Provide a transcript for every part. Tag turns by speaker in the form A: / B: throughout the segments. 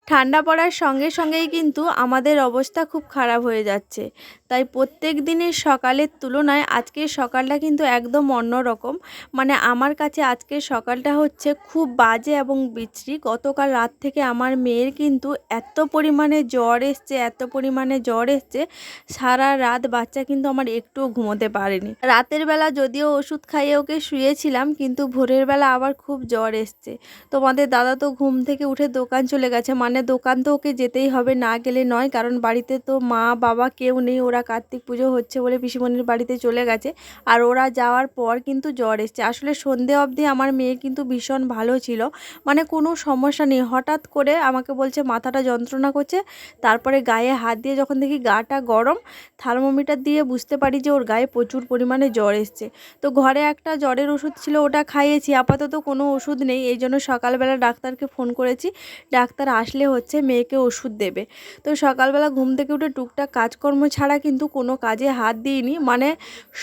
A: ঠান্ডা পড়ার সঙ্গে সঙ্গেই কিন্তু আমাদের অবস্থা খুব খারাপ হয়ে যাচ্ছে। তাই প্রত্যেক দিনের সকালের তুলনায় আজকের সকালটা কিন্তু একদম অন্যরকম। মানে আমার কাছে আজকের সকালটা হচ্ছে খুব বাজে এবং বিশ্রী। গতকাল রাত থেকে আমার মেয়ের কিন্তু এত পরিমাণে জ্বর এসছে, এত পরিমাণে জ্বর এসছে, সারা রাত বাচ্চা কিন্তু আমার একটুও ঘুমোতে পারেনি। রাতের বেলা যদিও ওষুধ খাইয়ে ওকে শুয়েছিলাম, কিন্তু ভোরের বেলা আবার খুব জ্বর এসছে। তোমাদের দাদা তো ঘুম থেকে উঠে দোকান চলে গেছে, মানে দোকান তো ওকে যেতেই হবে, না গেলে নয়, কারণ বাড়িতে তো মা বাবা কেউ নেই। ওরা কার্তিক পুজো হচ্ছে বলে পিসিমণির বাড়িতে চলে গেছে, আর ওরা যাওয়ার পর কিন্তু জ্বর এসছে। আসলে সন্ধে অবধি আমার মেয়ে কিন্তু ভীষণ ভালো ছিল, মানে কোনো সমস্যা নেই। হঠাৎ করে আমাকে বলছে মাথাটা যন্ত্রণা করছে, তারপরে গায়ে হাত দিয়ে যখন দেখি গাটা গরম, থার্মোমিটার দিয়ে বুঝতে পারি যে ওর গায়ে প্রচুর পরিমাণে জ্বর এসছে। তো ঘরে একটা জ্বরের ওষুধ ছিল, ওটা খাইয়েছি। আপাতত কোনো ওষুধ নেই, এই জন্য সকালবেলা ডাক্তারকে ফোন করেছি। ডাক্তার আসলে হচ্ছে মেয়েকে ওষুধ দেবে। তো সকালবেলা ঘুম থেকে উঠে টুকটাক কাজকর্ম ছাড়া কিন্তু কোনো কাজে হাত দিইনি। মানে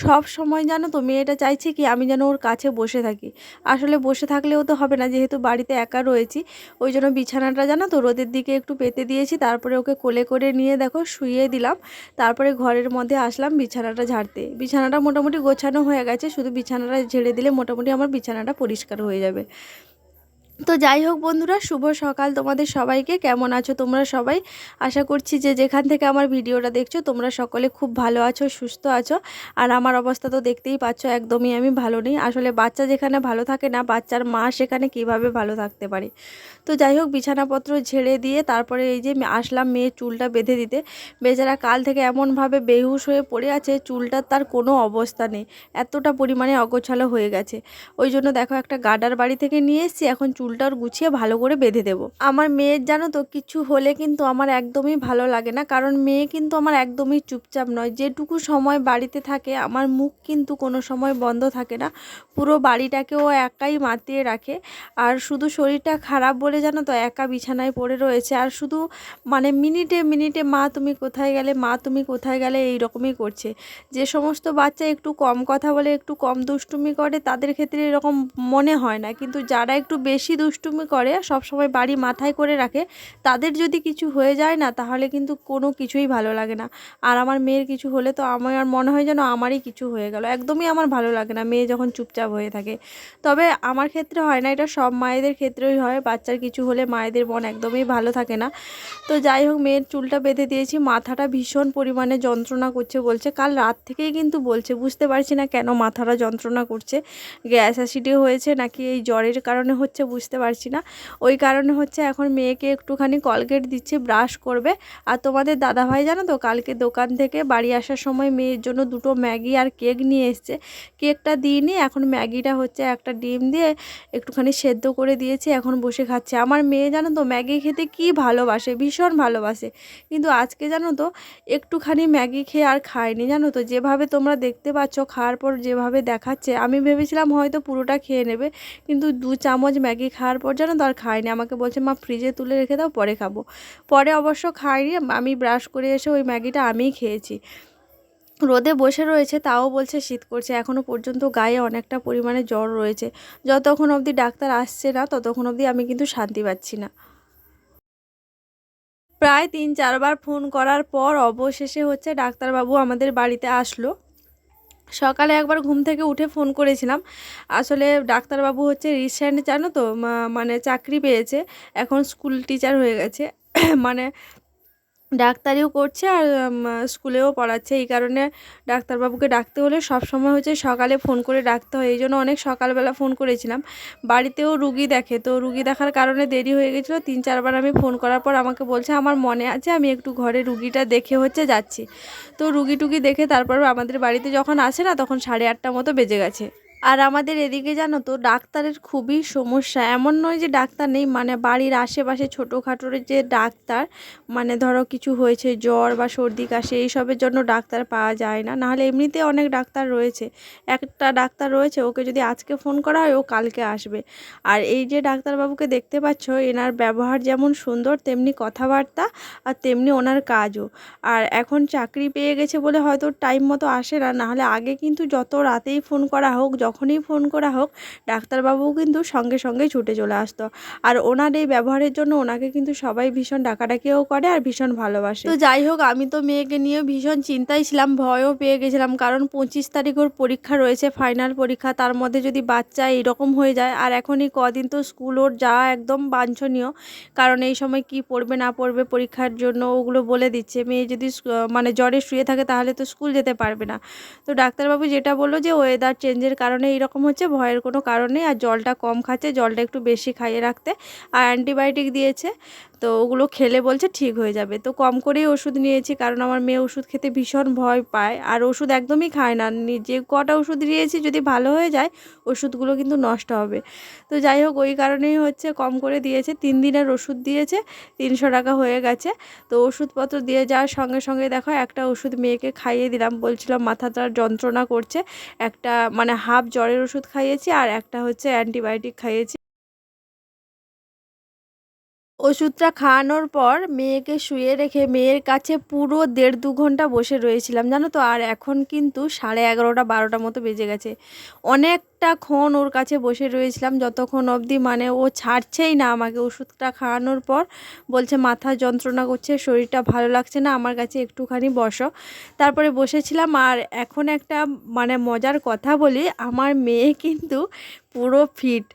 A: সব সময় জানো তো মেয়েটা চাইছে কি আমি যেন ওর কাছে বসে থাকি। আসলে বসে থাকলেও তো হবে না, যেহেতু বাড়িতে একা রয়েছি। ওই জন্য বিছানাটা জানো তো রোদের দিকে একটু পেতে দিয়েছি, তারপরে ওকে কোলে করে নিয়ে দেখো শুইয়ে দিলাম। তারপরে ঘরের মধ্যে আসলাম বিছানাটা ঝাড়তে। বিছানাটা মোটামুটি গোছানো হয়ে গেছে, শুধু বিছানাটা ঝেড়ে দিলে মোটামুটি আমার বিছানাটা পরিষ্কার হয়ে যাবে। তো যাই হোক বন্ধুরা, শুভ সকাল তোমাদের সবাইকে। কেমন আছো তোমরা সবাই? আশা করছি যে যেখান থেকে আমার ভিডিওটা দেখছো তোমরা সকলে খুব ভালো আছো, সুস্থ আছো। আর আমার অবস্থা তো দেখতেই পাচ্ছ, একদমই আমি ভালো নেই। আসলে বাচ্চা যেখানে ভালো থাকে না, বাচ্চার মা সেখানে কিভাবে ভালো থাকতে পারে। তো যাই হোক, বিছানাপত্র ঝেড়ে দিয়ে তারপরে এই যে আসলাম মেয়ের চুলটা বেঁধে দিতে। বেচারা কাল থেকে এমনভাবে বেহুশ হয়ে পড়ে আছে, চুলটার তার কোনো অবস্থা নেই, এতটা পরিমাণে অগোছালো হয়ে গেছে। ওই জন্য দেখো একটা গার্ডার বাড়ি থেকে নিয়ে এসেছি, এখন চুলটার গুছিয়ে ভালো করে বেঁধে দেবো। আমার মেয়ের জানো তো কিছু হলে কিন্তু আমার একদমই ভালো লাগে না, কারণ মেয়ে কিন্তু আমার একদমই চুপচাপ নয়। যেটুকু সময় বাড়িতে থাকে আমার মুখ কিন্তু কোনো সময় বন্ধ থাকে না, পুরো বাড়িটাকে ও একাই মাতিয়ে রাখে। আর শুধু শরীরটা খারাপ বলে জানো তো একা বিছানায় পড়ে রয়েছে, আর শুধু মানে মিনিটে মিনিটে মা তুমি কোথায় গেলে, মা তুমি কোথায় গেলে, এই রকমই করছে। যে সমস্ত বাচ্চা একটু কম কথা বলে, একটু কম দুষ্টুমি করে, তাদের ক্ষেত্রে এরকম মনে হয় না, কিন্তু যারা একটু বেশি দুষ্টুমি করে, সবসময় বাড়ি মাথায় করে রাখে, তাদের যদি কিছু হয়ে যায় না, তাহলে কিন্তু কোনো কিছুই ভালো লাগে না। আর আমার মেয়ের কিছু হলে তো আমার মনে হয় যেন আমারই কিছু হয়ে গেল, একদমই আমার ভালো লাগে না মেয়ে যখন চুপচাপ হয়ে থাকে। তবে আমার ক্ষেত্রে হয় না, এটা সব মায়েদের ক্ষেত্রেই হয়, বাচ্চার কিছু হলে মায়েদের মন একদমই ভালো থাকে না। তো যাই হোক, মেয়ের চুলটা বেঁধে দিয়েছি। মাথাটা ভীষণ পরিমাণে যন্ত্রণা করছে বলছে, কাল রাত থেকেই কিন্তু বলছে। বুঝতে পারছি না কেন মাথাটা যন্ত্রণা করছে, গ্যাস অ্যাসিডে হয়েছে নাকি এই জ্বরের কারণে হচ্ছে বুঝতে পারছি না। ওই কারণে হচ্ছে এখন মেয়েকে একটুখানি কলগেট দিচ্ছে, ব্রাশ করবে। আর তোমাদের দাদাভাই জানো তো কালকে দোকান থেকে বাড়ি আসার সময় মেয়ের জন্য দুটো ম্যাগি আর কেক নিয়ে এসছে। কেকটা দিইনি, এখন ম্যাগিটা হচ্ছে একটা ডিম দিয়ে একটুখানি সেদ্ধ করে দিয়েছি, এখন বসে খাচ্ছে। আমার মেয়ে জানো তো ম্যাগি খেতে কি ভালোবাসে, ভীষণ ভালোবাসে। কিন্তু আজকে জানো তো একটুখানি ম্যাগি খেয়ে আর খায়নি। জানো তো যেভাবে তোমরা দেখতে পাচ্ছ খাওয়ার পর যেভাবে দেখাচ্ছে, আমি ভেবেছিলাম হয়তো পুরোটা খেয়ে নেবে, কিন্তু 2 চামচ ম্যাগি খাওয়ার পর জানো তো আর খায়নি। আমাকে বলছে মা ফ্রিজে তুলে রেখে দাও, পরে খাবো। পরে অবশ্য খায়নি, আমি ব্রাশ করে এসে ওই ম্যাগিটা আমিই খেয়েছি। রোদে বসে রয়েছে, তাও বলছে শীত করছে। এখনও পর্যন্ত গায়ে অনেকটা পরিমাণে জ্বর রয়েছে। যতক্ষণ অবধি ডাক্তার আসছে না ততক্ষণ অবধি আমি কিন্তু শান্তি পাচ্ছি না। প্রায় 3-4 বার ফোন করার পর অবশেষে হচ্ছে ডাক্তারবাবু আমাদের বাড়িতে আসলো। সকালে একবার ঘুম থেকে উঠে ফোন করেছিলাম। আসলে ডাক্তারবাবু হচ্ছে রিসেন্ট জানো তো মানে চাকরি পেয়েছে, এখন স্কুল টিচার হয়ে গেছে। মানে ডাক্তারিও করছে আর স্কুলেও পড়াচ্ছে। এই কারণে ডাক্তারবাবুকে ডাকতে হলে সবসময় হচ্ছে সকালে ফোন করে ডাকতে হয়, এই জন্য অনেক সকালবেলা ফোন করেছিলাম। বাড়িতেও রুগী দেখে, তো রুগী দেখার কারণে দেরি হয়ে গেছিলো। 3-4 বার আমি ফোন করার পর আমাকে বলছে আমার মনে আছে, আমি একটু ঘরে রুগীটা দেখে হচ্ছে যাচ্ছি। তো রুগী টুগী দেখে তারপর আমাদের বাড়িতে যখন আসে না, তখন 8:30 মতো বেজে গেছে। আর আমাদের এদিকে জানো তো ডাক্তারের খুবই সমস্যা। এমন নয় যে ডাক্তার নেই, মানে বাড়ির আশেপাশে ছোটোখাটোর যে ডাক্তার, মানে ধরো কিছু হয়েছে জ্বর বা সর্দি কাশি এইসবের জন্য ডাক্তার পাওয়া যায় না, নাহলে এমনিতে অনেক ডাক্তার রয়েছে। একটা ডাক্তার রয়েছে, ওকে যদি আজকে ফোন করা হয় ও কালকে আসবে। আর এই যে ডাক্তারবাবুকে দেখতে পাচ্ছ, এনার ব্যবহার যেমন সুন্দর তেমনি কথাবার্তা, আর তেমনি ওনার কাজও। আর এখন চাকরি পেয়ে গেছে বলে হয়তো টাইম মতো আসে না, নাহলে আগে কিন্তু যত রাতেই ফোন করা হোক, যখনই ফোন করা হোক ডাক্তারবাবুও কিন্তু সঙ্গে সঙ্গে ছুটে চলে আসতো। আর ওনার এই ব্যবহারের জন্য ওনাকে কিন্তু সবাই ভীষণ ডাকাডাকিও করে আর ভীষণ ভালোবাসে। তো যাই হোক, আমি তো মেয়েকে নিয়ে ভীষণ চিন্তায় ছিলাম, ভয়ও পেয়ে গেছিলাম, কারণ 25 তারিখ ওর পরীক্ষা রয়েছে, ফাইনাল পরীক্ষা। তার মধ্যে যদি বাচ্চা এরকম হয়ে যায়, আর এখনই কদিন তো স্কুল ওর যাওয়া একদম বাঞ্ছনীয়, কারণ এই সময় কি পড়বে না পড়বে পরীক্ষার জন্য ওগুলো বলে দিচ্ছে। মেয়ে যদি মানে জ্বরে শুয়ে থাকে তাহলে তো স্কুল যেতে পারবে না। তো ডাক্তারবাবু যেটা বললো যে ওয়েদার চেঞ্জের কারণে এইরকম হচ্ছে, ভয়ের কোনো কারণ নেই, আর জলটা কম খাচ্ছে, জলটা একটু বেশি খাইয়ে রাখতে, আর অ্যান্টিবায়োটিক দিয়েছে, তো ওগুলো খেলে বলছে ঠিক হয়ে যাবে। তো কম করেই ওষুধ নিয়েছি, কারণ আমার মেয়ে ওষুধ খেতে ভীষণ ভয় পায়, আর ওষুধ একদমই খায় না। যে কটা ওষুধ দিয়েছি যদি ভালো হয়ে যায় ওষুধগুলো কিন্তু নষ্ট হবে। তো যাই হোক, ওই কারণেই হচ্ছে কম করে দিয়েছে। 3 দিনের ওষুধ দিয়েছে, 300 টাকা হয়ে গেছে। তো ওষুধপত্র দিয়ে যাওয়ার সঙ্গে সঙ্গে দেখো একটা ওষুধ মেয়েকে খাইয়ে দিলাম, বলছিলাম মাথাটা যন্ত্রণা করছে, একটা মানে হাফ জ্বরের ওষুধ খাইয়েছি, আর একটা হচ্ছে অ্যান্টিবায়োটিক খাইয়েছি। ওষুধটা খাওয়ানোর পর মেয়েকে শুয়ে রেখে মেয়ের কাছে পুরো 1.5-2 ঘন্টা বসে রয়েছিলাম, জানো তো। আর এখন কিন্তু 11:30 12টা মতো বেজে গেছে। অনেকটাক্ষণ ওর কাছে বসে রয়েছিলাম, যতক্ষণ অবধি মানে ও ছাড়ছেই না আমাকে। ওষুধটা খাওয়ানোর পর বলছে মাথা যন্ত্রণা করছে, শরীরটা ভালো লাগছে না, আমার কাছে একটুখানি বসো। তারপরে বসেছিলাম। আর এখন একটা মানে মজার কথা বলি, আমার মেয়ে কিন্তু পুরো ফিট।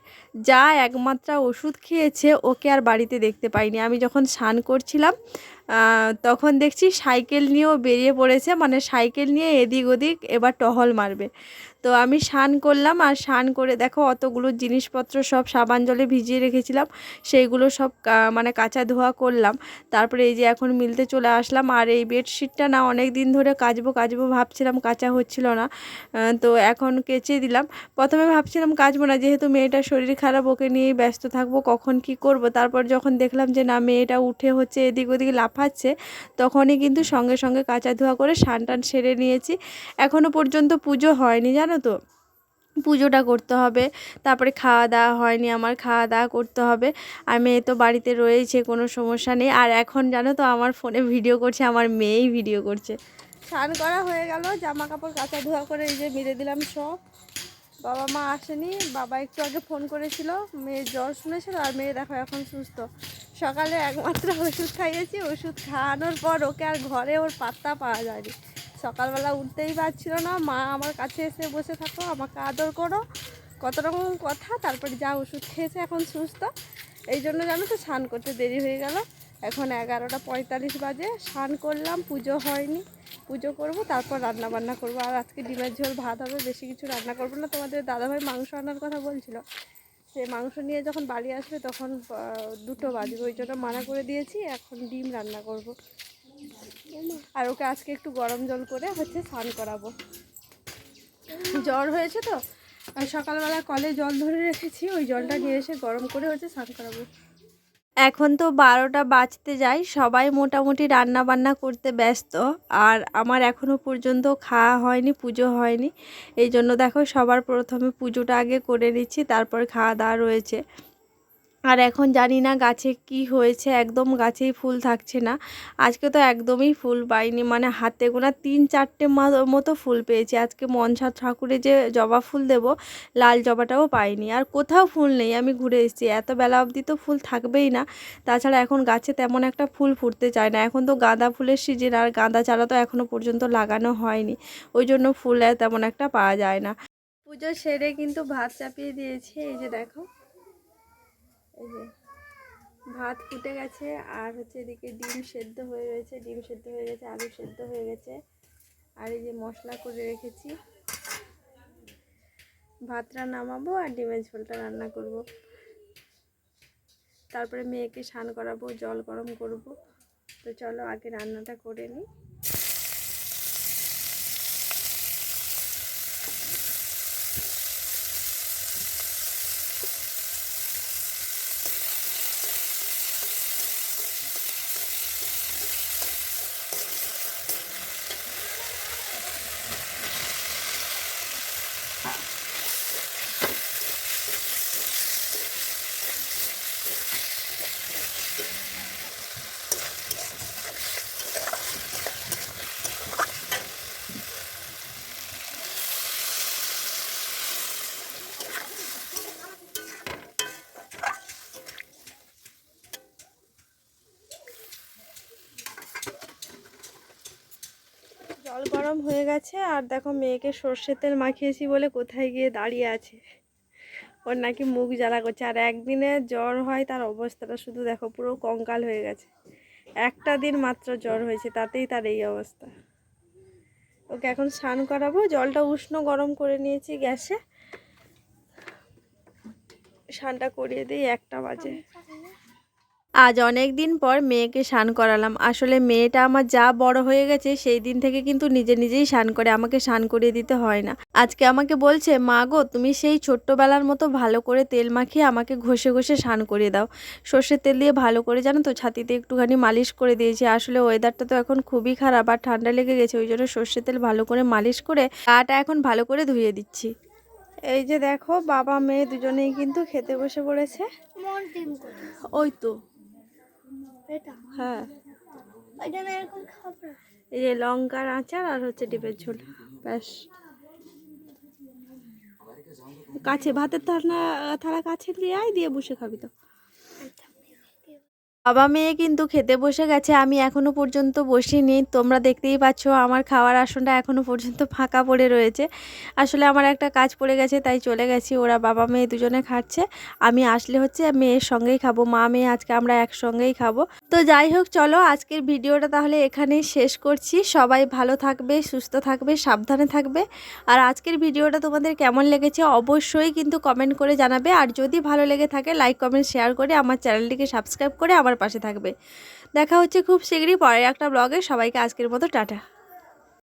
A: যা একমাত্রা ওষুধ খেয়েছে, ওকে আর বাড়িতে দেখতে পাইনি। আমি যখন স্নান করছিলাম তখন দেখছি সাইকেল নিয়েও বেরিয়ে পড়েছে, মানে সাইকেল নিয়ে এদিক ওদিক এবার টহল মারবে। তো আমি স্নান করলাম, আর স্নান করে দেখো অতগুলো জিনিসপত্র সব সাবান জলে ভিজিয়ে রেখেছিলাম, সেইগুলো সব মানে কাচা ধোয়া করলাম। তারপরে এই যে এখন মিলতে চলে আসলাম। আর এই বেডশিটটা না অনেক দিন ধরে কাচবো কাচবো ভাবছিলাম, কাচা হচ্ছিল না, তো এখন কেচে দিলাম। প্রথমে ভাবছিলাম কাচবো না, যেহেতু মেয়েটার শরীর খারাপ, ওকে নিয়েই ব্যস্ত থাকবো, কখন কি করব। তারপর যখন দেখলাম যে না, মেয়েটা উঠে হচ্ছে এদিক ওদিক লাফাচ্ছে, তখনই কিন্তু সঙ্গে সঙ্গে কাচা ধোয়া করে স্নান টান সেরে নিয়েছি। এখনও পর্যন্ত পুজো হয়নি, জানো তো, পুজোটা করতে হবে। তারপরে খাওয়া দাওয়া হয়নি আমার, খাওয়া দাওয়া করতে হবে। আর মেয়ে তো বাড়িতে রয়েছে, কোনো সমস্যা নেই। আর এখন জানো তো আমার ফোনে ভিডিও করছে, আমার মেয়েই ভিডিও করছে। স্নান করা হয়ে গেল, জামা কাপড় কাচা ধোয়া করে এই যে মেলে দিলাম সব। বাবা মা আসেনি, বাবা একটু আগে ফোন করেছিল, মেয়ের জ্বর শুনেছিল, আর মেয়ে দেখো এখন সুস্থ। সকালে একমাত্র ওষুধ খাইয়েছি, ওষুধ খাওয়ানোর পর ওকে আর ঘরে ওর পাত্তা পাওয়া যায়নি। সকালবেলা উঠতেই পারছিল না, মা আমার কাছে এসে বসে থাকো, আমাকে আদর করো, কত রকম কথা। তারপরে যা ওষুধ খেয়েছে, এখন সুস্থ। এই জন্য জানো তো স্নান করতে দেরি হয়ে গেল। এখন 11:45 বাজে, স্নান করলাম, পুজো হয়নি, পুজো করব, তারপর রান্না বান্না করব। আর আজকে ডিমের ঝোল ভাত হবে, বেশি কিছু রান্না করবো না। তোমাদের দাদাভাই মাংস আনার কথা বলছিল, সে মাংস নিয়ে যখন বাড়ি আসবে তখন 2টো বাজবে, ওই জন্য মানা করে দিয়েছি। এখন ডিম রান্না করব, আর ওকে আজকে একটু গরম জল করে হচ্ছে স্নান করাবো। জ্বর হয়েছে তো, আর সকালবেলা কলে জল ধরে রেখেছি, ওই জলটা নিয়ে এসে গরম করে হচ্ছে স্নান করাবো। এখন তো 12টা বাজতে যায়, সবাই মোটামুটি রান্না বান্না করতে ব্যস্ত, আর আমার এখনও পর্যন্ত খাওয়া হয়নি, পুজো হয়নি। এই জন্য দেখো সবার প্রথমে পুজোটা আগে করে নিচ্ছি, তারপর খাওয়া দাওয়া রয়েছে। আর এখন জানি না গাছে কি হয়েছে, একদম গাছেই ফুল থাকছে না। আজকে তো একদমই ফুল পাইনি, মানে হাতে গোনা 3-4টে মতো ফুল পেয়েছি। আজকে মনসা ঠাকুরে যে জবা ফুল দেব, লাল জবাটাও পাইনি, আর কোথাও ফুল নেই। আমি ঘুরে এসেছি, এত বেলা অবধি তো ফুল থাকবেই না। তাছাড়া এখন গাছে তেমন একটা ফুল ফুটতে চায় না। এখন তো গাঁদা ফুলের সিজন, আর গাঁদা চারা তো এখনও পর্যন্ত লাগানো হয়নি, ওই জন্য ফুল তেমন একটা পাওয়া যায় না। পুজো সেরে কিন্তু ভাত চাপিয়ে দিয়েছি, এই যে দেখো, এই যে ভাত ফুটে গেছে, আর হচ্ছে এদিকে ডিম সেদ্ধ হয়ে রয়েছে, ডিম সেদ্ধ হয়ে গেছে, আলু সেদ্ধ হয়ে গেছে, আর এই যে মশলা করে রেখেছি। ভাতটা নামাবো আর ডিমের ঝোলটা রান্না করব, তারপরে মেয়েকে স্নান করাবো, জল গরম করব। তো চলো আগে রান্নাটা করে নিই। গরম হয়ে গেছে আর দেখো মেয়েকে সর্ষের তেল মাখিয়েছি বলে কোথায় গিয়ে দাঁড়িয়ে আছে। ওর নাকি মুখ জ্বালা করছে, আর একদিনে জ্বর হয় তার অবস্থাটা শুধু দেখো, পুরো কঙ্কাল হয়ে গেছে। একটা দিন মাত্র জ্বর হয়েছে, তাতেই তার এই অবস্থা। ওকে এখন স্নান করাবো, জলটা উষ্ণ গরম করে নিয়েছি গ্যাসে, স্নানটা করিয়ে দিই, 1টা বাজে। আজ অনেক দিন পর মেয়েকে স্নান করালাম। আসলে মেয়েটা আমার যা বড় হয়ে গেছে সেই দিন থেকে কিন্তু নিজে নিজেই স্নান করে, আমাকে স্নান করিয়ে দিতে হয় না। আজকে আমাকে বলছে, মা গো তুমি সেই ছোট্টবেলার মতো ভালো করে তেল মাখিয়ে আমাকে ঘষে ঘষে স্নান করিয়ে দাও। সর্ষের তেল দিয়ে ভালো করে, জানো তো, ছাতিতে একটুখানি মালিশ করে দিয়েছি। আসলে ওয়েদারটা তো এখন খুবই খারাপ আর ঠান্ডা লেগে গেছে, ওই জন্য সর্ষের তেল ভালো করে মালিশ করে গাটা এখন ভালো করে ধুয়ে দিচ্ছি। এই যে দেখো বাবা মেয়ে দুজনেই কিন্তু খেতে বসে পড়েছে। ওই তো, হ্যাঁ, এই যে লঙ্কার আচার আর হচ্ছে ডিমের ঝোল, ব্যাস। কাছে ভাতের থালা কাছে দিয়ে আয়, দিয়ে বসে খাবি তো। বাবা মেয়ে কিন্তু খেতে বসে গেছে, আমি এখনো পর্যন্ত বসিনি। তোমরা দেখতেই পাচ্ছ আমার খাওয়ার আসনটা এখনো পর্যন্ত ফাঁকা পড়ে রয়েছে। আসলে আমার একটা কাজ পড়ে গেছে তাই চলে গেছি। ওরা বাবা মেয়ে দুজনে খাচ্ছে, আমি আসলে হচ্ছে মেয়ের সঙ্গেই খাবো। মা মেয়ে আজকে আমরা একসঙ্গেই খাবো। তো যাই হোক, চলো আজকের ভিডিওটা তাহলে এখানেই শেষ করছি। সবাই ভালো থাকবে, সুস্থ থাকবে, সাবধানে থাকবে। আর আজকের ভিডিওটা তোমাদের কেমন লেগেছে অবশ্যই কিন্তু কমেন্ট করে জানাবে। আর যদি ভালো লেগে থাকে লাইক কমেন্ট শেয়ার করে আমার চ্যানেলটিকে সাবস্ক্রাইব করে আমার পাশে থাকবে। দেখা হচ্ছে খুব শীঘ্রই পরের একটা ব্লগে। সবাইকে আজকের মতো টাটা।